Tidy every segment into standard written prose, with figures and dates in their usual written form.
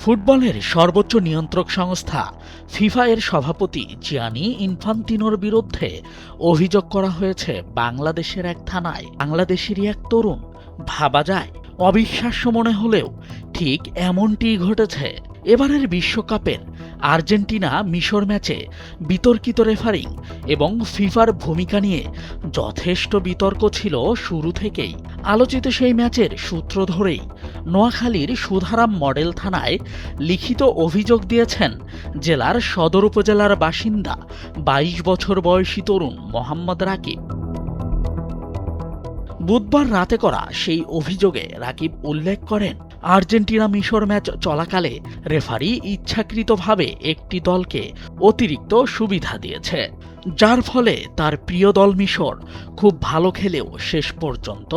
ফুটবলের সর্বোচ্চ নিয়ন্ত্রক সংস্থা ফিফা এর সভাপতি জিয়ানি ইনফান্তিনোর বিরুদ্ধে অভিযোগ করা হয়েছে বাংলাদেশের এক থানায়। বাংলাদেশেরই এক তরুণ। ভাবা যায়, অবিশ্বাস্য মনে হলেও ঠিক এমনটিই ঘটেছে। এবারের বিশ্বকাপের আর্জেন্টিনা মিশর ম্যাচে বিতর্কিত রেফারিং এবং ফিফার ভূমিকা নিয়ে যথেষ্ট বিতর্ক ছিল শুরু থেকেই। আলোচিত সেই ম্যাচের সূত্র ধরেই নোয়াখালীর সুধারাম মডেল থানায় লিখিত অভিযোগ দিয়েছেন জেলার সদর উপজেলার বাসিন্দা ২২ বছর বয়সী তরুণ মোহাম্মদ রাকিব। বুধবার রাতে করা সেই অভিযোগে রাকিব উল্লেখ করেন, আর্জেন্টিনা মিশর ম্যাচ চলাকালে রেফারি ইচ্ছাকৃতভাবে একটি দলকে অতিরিক্ত সুবিধা দিয়েছে, যার ফলে তার প্রিয় দল মিশর খুব ভালো খেলেও শেষ পর্যন্ত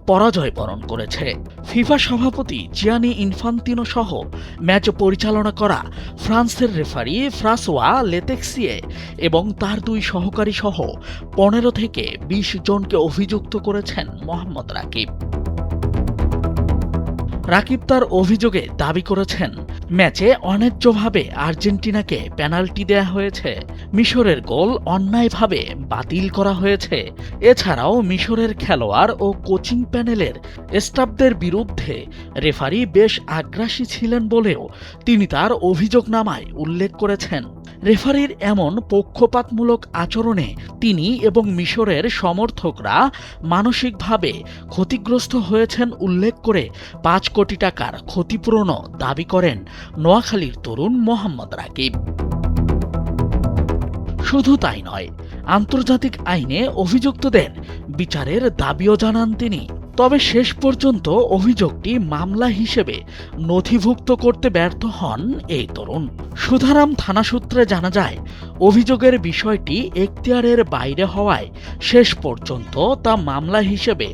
পরাজয় বরণ করেছে। ফিফা সভাপতি জিয়ানি ইনফান্তিনো সহ ম্যাচ পরিচালনা করা ফ্রান্সের রেফারি ফ্রাঁসোয়া লেতেক্সিয়ে এবং তার দুই সহকারী সহ ১৫ থেকে ২০ জনকে অভিযুক্ত করেছেন মোহাম্মদ রাকিব। রাকিব তার অভিযোগে দাবি করেছেন, ম্যাচে অন্যায্যভাবে আর্জেন্টিনাকে পেনাল্টি দেয়া হয়েছে, মিশরের গোল অন্যায়ভাবে বাতিল করা হয়েছে। এছাড়াও মিশরের খেলোয়াড় ও কোচিং প্যানেলের স্টাফদের বিরুদ্ধে রেফারি বেশ আগ্রাসী ছিলেন বলেও তিনি তার অভিযোগনামায় উল্লেখ করেছেন। রেফারির এমন পক্ষপাতমূলক আচরণে তিনি এবং মিশরের সমর্থকরা মানসিকভাবে ক্ষতিগ্রস্ত হয়েছেন উল্লেখ করে ৫ কোটি টাকার ক্ষতিপূরণও দাবি করেন নোয়াখালীর তরুণ মোহাম্মদ রাকিব। শুধু তাই নয়, আন্তর্জাতিক আইনে অভিযুক্তদের বিচারের দাবিও জানান তিনি। তবে শেষ পর্যন্ত অভিযোগটি মামলা হিসেবে নথিভুক্ত করতে ব্যর্থ হন এই তরুণ। সুধারাম থানা সূত্রে জানা যায়, অভিযোগের বিষয়টি এখতিয়ারের বাইরে হওয়ায় শেষ পর্যন্ত তা মামলা হিসেবে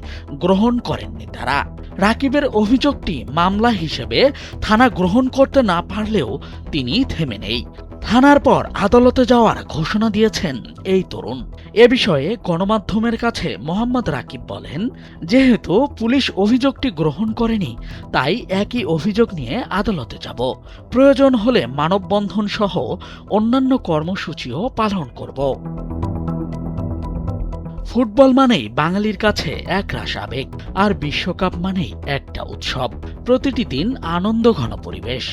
গ্রহণ করেননি তারা। রাকিবের অভিযোগটি মামলা হিসেবে থানা গ্রহণ করতে না পারলেও তিনি থেমে নেই। থানার পর আদালতে যাওয়ার ঘোষণা দিয়েছেন এই তরুণ। এ বিষয়ে গণমাধ্যমের কাছে মোহাম্মদ রাকিব বলেন, যেহেতু পুলিশ অভিযোগটি গ্রহণ করেনি, তাই একই অভিযোগ নিয়ে আদালতে যাব। প্রয়োজন হলে মানববন্ধন সহ অন্যান্য কর্মসূচিও পালন করব। ফুটবল মানেই বাঙালির কাছে একরাশ আবেগ, আর বিশ্বকাপ মানেই একটা উৎসব। প্রতিটি দিন আনন্দঘন পরিবেশ,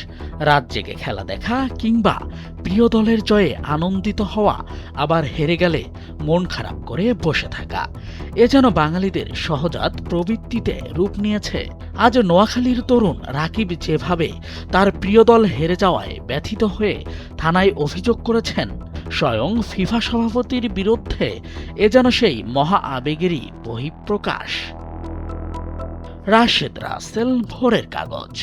রাত জেগে খেলা দেখা কিংবা প্রিয় দলের জয়ে আনন্দিত হওয়া, আবার হেরে গেলে মন খারাপ করে বসে থাকা, এ যেন বাঙালিদের সহজাত প্রবৃত্তিতে রূপ নিয়েছে। আজ নোয়াখালীর তরুণ রাকিব যেভাবে তার প্রিয় দল হেরে যাওয়ায় ব্যথিত হয়ে থানায় অভিযোগ করেছেন, স্বয়ং ফিফা সভাপতির বিরুদ্ধে, এ যেন সেই মহা আবেগেরই বহিঃপ্রকাশ। রাশেদ রাসেল, ভোরের কাগজ।